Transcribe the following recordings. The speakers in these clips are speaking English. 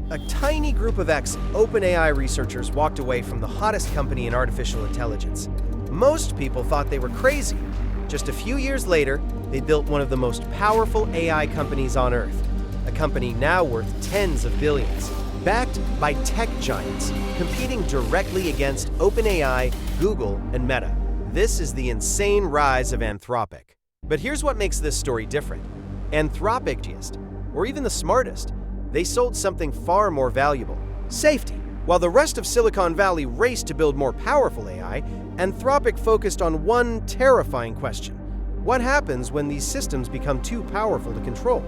A tiny group of ex-OpenAI researchers walked away from the hottest company in artificial intelligence. Most people thought they were crazy. Just a few years later, they built one of the most powerful AI companies on Earth, a company now worth tens of billions, backed by tech giants, competing directly against OpenAI, Google, and Meta. This is the insane rise of Anthropic. But here's what makes this story different. Anthropic, or even the smartest, they sold something far more valuable: safety. While the rest of Silicon Valley raced to build more powerful AI, Anthropic focused on one terrifying question: what happens when these systems become too powerful to control?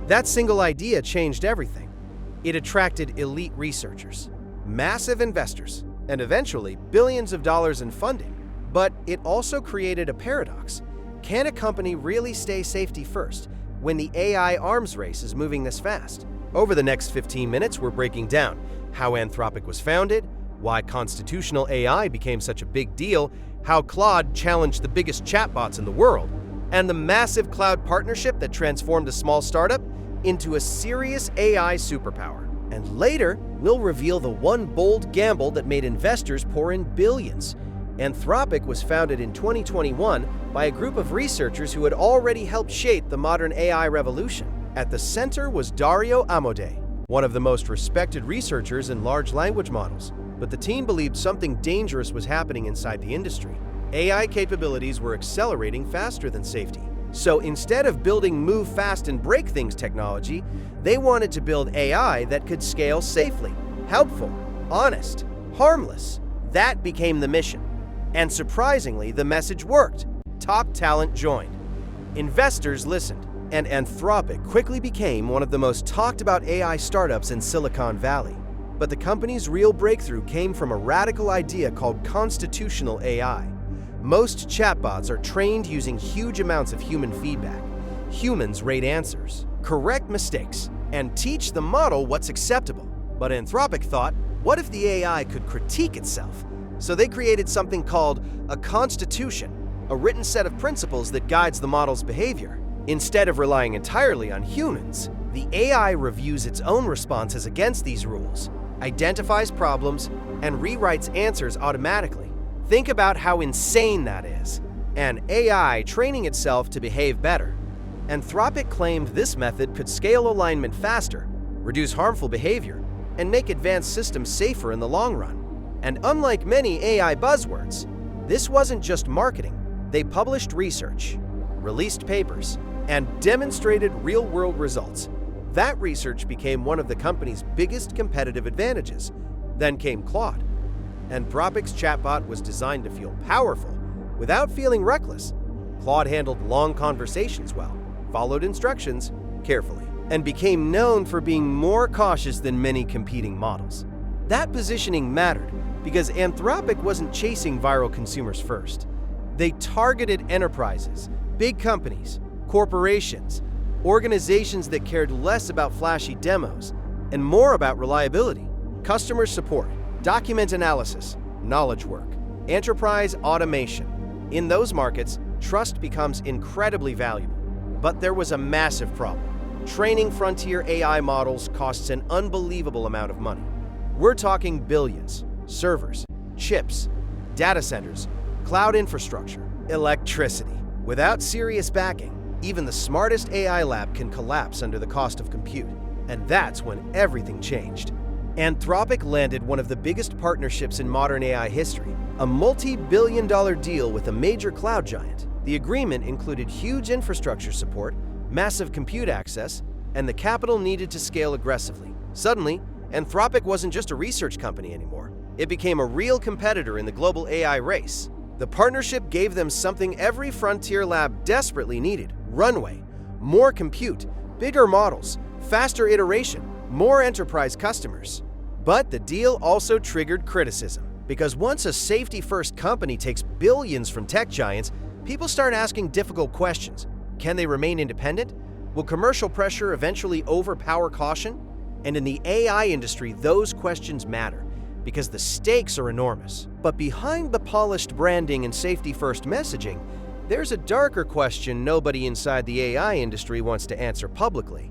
That single idea changed everything. It attracted elite researchers, massive investors, and eventually billions of dollars in funding. But it also created a paradox. Can a company really stay safety first when the AI arms race is moving this fast? Over the next 15 minutes, we're breaking down how Anthropic was founded, why constitutional AI became such a big deal, how Claude challenged the biggest chatbots in the world, and the massive cloud partnership that transformed a small startup into a serious AI superpower. And later, we'll reveal the one bold gamble that made investors pour in billions. Anthropic was founded in 2021 by a group of researchers who had already helped shape the modern AI revolution. At the center was Dario Amodei, one of the most respected researchers in large language models. But the team believed something dangerous was happening inside the industry. AI capabilities were accelerating faster than safety. So instead of building move fast and break things technology, they wanted to build AI that could scale safely, helpful, honest, harmless. That became the mission. And surprisingly, the message worked. Top talent joined. Investors listened. And Anthropic quickly became one of the most talked about AI startups in Silicon Valley. But the company's real breakthrough came from a radical idea called constitutional AI. Most chatbots are trained using huge amounts of human feedback. Humans rate answers, correct mistakes, and teach the model what's acceptable. But Anthropic thought, what if the AI could critique itself? So they created something called a constitution, a written set of principles that guides the model's behavior. Instead of relying entirely on humans, the AI reviews its own responses against these rules, identifies problems, and rewrites answers automatically. Think about how insane that is. An AI training itself to behave better. Anthropic claimed this method could scale alignment faster, reduce harmful behavior, and make advanced systems safer in the long run. And unlike many AI buzzwords, this wasn't just marketing. They published research, released papers, and demonstrated real-world results. That research became one of the company's biggest competitive advantages. Then came Claude. Anthropic's chatbot was designed to feel powerful without feeling reckless. Claude handled long conversations well, followed instructions carefully, and became known for being more cautious than many competing models. That positioning mattered because Anthropic wasn't chasing viral consumers first. They targeted enterprises, big companies, corporations, organizations that cared less about flashy demos and more about reliability, customer support, document analysis, knowledge work, enterprise automation. In those markets, trust becomes incredibly valuable. But there was a massive problem. Training frontier AI models costs an unbelievable amount of money. We're talking billions: servers, chips, data centers, cloud infrastructure, electricity. Without serious backing, even the smartest AI lab can collapse under the cost of compute. And that's when everything changed. Anthropic landed one of the biggest partnerships in modern AI history, a multi-billion-dollar deal with a major cloud giant. The agreement included huge infrastructure support, massive compute access, and the capital needed to scale aggressively. Suddenly, Anthropic wasn't just a research company anymore. It became a real competitor in the global AI race. The partnership gave them something every frontier lab desperately needed: runway, more compute, bigger models, faster iteration, more enterprise customers. But the deal also triggered criticism, because once a safety-first company takes billions from tech giants, people start asking difficult questions. Can they remain independent? Will commercial pressure eventually overpower caution? And in the AI industry, those questions matter, because the stakes are enormous. But behind the polished branding and safety-first messaging, there's a darker question nobody inside the AI industry wants to answer publicly.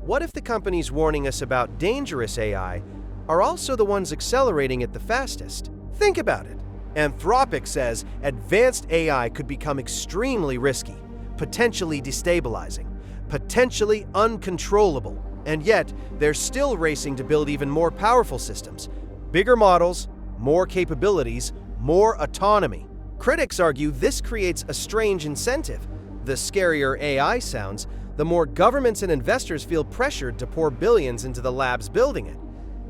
what if the companies warning us about dangerous AI are also the ones accelerating it the fastest? Think about it. Anthropic says advanced AI could become extremely risky, potentially destabilizing, potentially uncontrollable, and yet they're still racing to build even more powerful systems, bigger models, more capabilities, more autonomy. Critics argue this creates a strange incentive. The scarier AI sounds, the more governments and investors feel pressured to pour billions into the labs building it.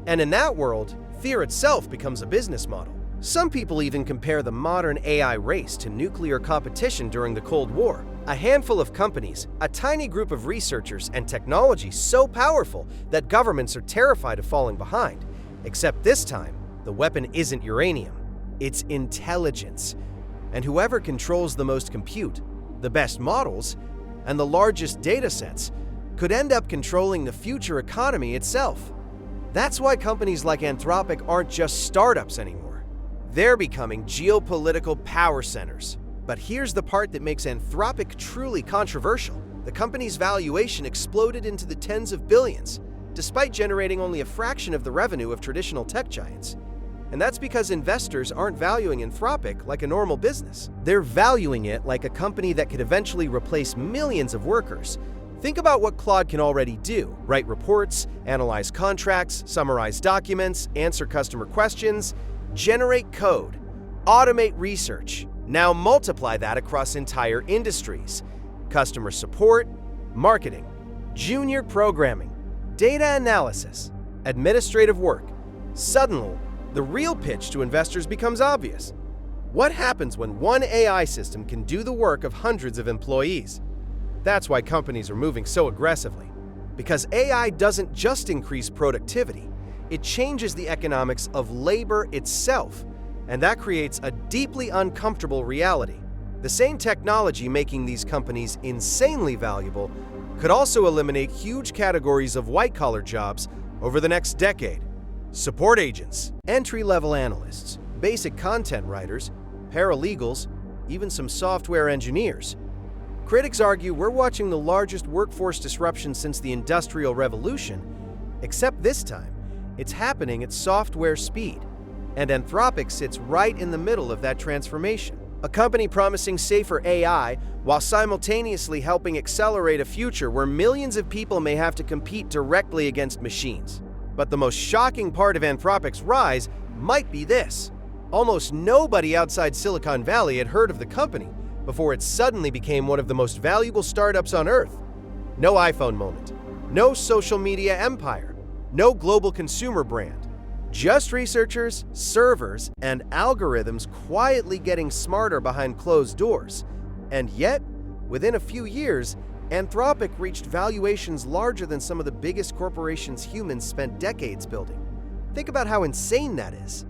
And in that world, fear itself becomes a business model. Some people even compare the modern AI race to nuclear competition during the Cold War. A handful of companies, a tiny group of researchers, and technology so powerful that governments are terrified of falling behind. Except this time, the weapon isn't uranium, it's intelligence. And whoever controls the most compute, the best models, and the largest data sets could end up controlling the future economy itself. That's why companies like Anthropic aren't just startups anymore. They're becoming geopolitical power centers. But here's the part that makes Anthropic truly controversial. The company's valuation exploded into the tens of billions, despite generating only a fraction of the revenue of traditional tech giants. And that's because investors aren't valuing Anthropic like a normal business. They're valuing it like a company that could eventually replace millions of workers. Think about what Claude can already do: write reports, analyze contracts, summarize documents, answer customer questions, generate code, automate research. Now multiply that across entire industries: customer support, marketing, junior programming, data analysis, administrative work. Suddenly, the real pitch to investors becomes obvious. What happens when one AI system can do the work of hundreds of employees? That's why companies are moving so aggressively. Because AI doesn't just increase productivity, it changes the economics of labor itself, and that creates a deeply uncomfortable reality. The same technology making these companies insanely valuable could also eliminate huge categories of white-collar jobs over the next decade. Support agents, entry-level analysts, basic content writers, paralegals, even some software engineers. Critics argue we're watching the largest workforce disruption since the Industrial Revolution, except this time, it's happening at software speed. And Anthropic sits right in the middle of that transformation. A company promising safer AI while simultaneously helping accelerate a future where millions of people may have to compete directly against machines. But the most shocking part of Anthropic's rise might be this. Almost nobody outside Silicon Valley had heard of the company before it suddenly became one of the most valuable startups on Earth. No iPhone moment, no social media empire, no global consumer brand. Just researchers, servers, and algorithms quietly getting smarter behind closed doors. And yet, within a few years, Anthropic reached valuations larger than some of the biggest corporations humans spent decades building. Think about how insane that is.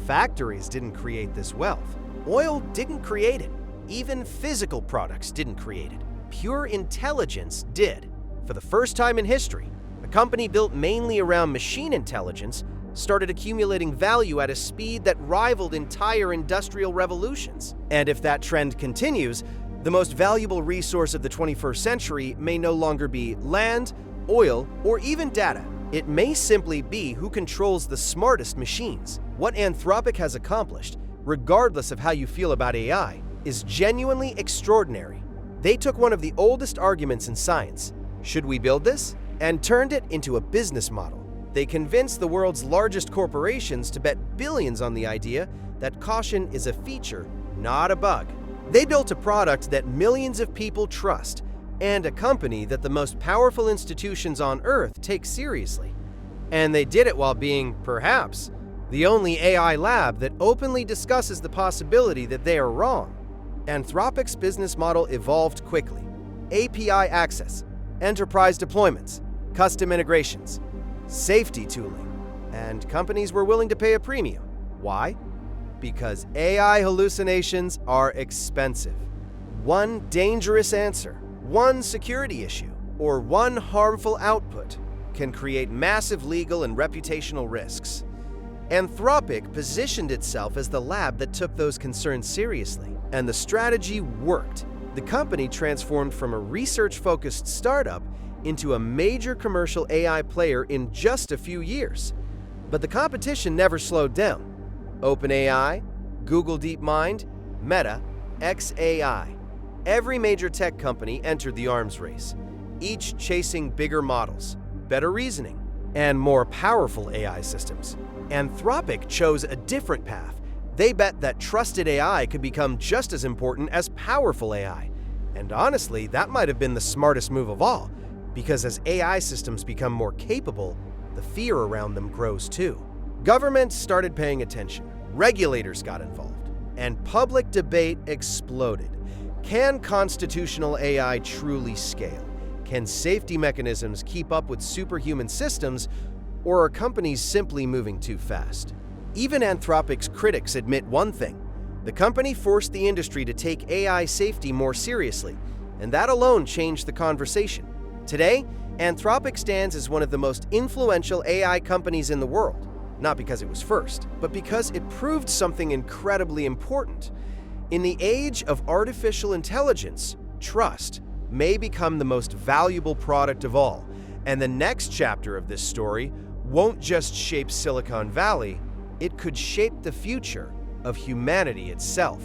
Factories didn't create this wealth. Oil didn't create it. Even physical products didn't create it. Pure intelligence did. For the first time in history, a company built mainly around machine intelligence started accumulating value at a speed that rivaled entire industrial revolutions. And if that trend continues, the most valuable resource of the 21st century may no longer be land, oil, or even data. It may simply be who controls the smartest machines. What Anthropic has accomplished, regardless of how you feel about AI, is genuinely extraordinary. They took one of the oldest arguments in science, should we build this, and turned it into a business model. They convinced the world's largest corporations to bet billions on the idea that caution is a feature, not a bug. They built a product that millions of people trust, and a company that the most powerful institutions on Earth take seriously. And they did it while being, perhaps, the only AI lab that openly discusses the possibility that they are wrong. Anthropic's business model evolved quickly. API access, enterprise deployments, custom integrations, safety tooling, and companies were willing to pay a premium. Why? Because AI hallucinations are expensive. One dangerous answer, one security issue, or one harmful output can create massive legal and reputational risks. Anthropic positioned itself as the lab that took those concerns seriously, and the strategy worked. The company transformed from a research-focused startup into a major commercial AI player in just a few years. But the competition never slowed down. OpenAI, Google DeepMind, Meta, xAI. Every major tech company entered the arms race, each chasing bigger models, better reasoning, and more powerful AI systems. Anthropic chose a different path. They bet that trusted AI could become just as important as powerful AI. And honestly, that might have been the smartest move of all, because as AI systems become more capable, the fear around them grows too. Governments started paying attention, regulators got involved, and public debate exploded. Can constitutional AI truly scale? Can safety mechanisms keep up with superhuman systems, or are companies simply moving too fast? Even Anthropic's critics admit one thing: the company forced the industry to take AI safety more seriously, and that alone changed the conversation. Today, Anthropic stands as one of the most influential AI companies in the world, not because it was first, but because it proved something incredibly important. In the age of artificial intelligence, trust may become the most valuable product of all, and the next chapter of this story won't just shape Silicon Valley, it could shape the future of humanity itself.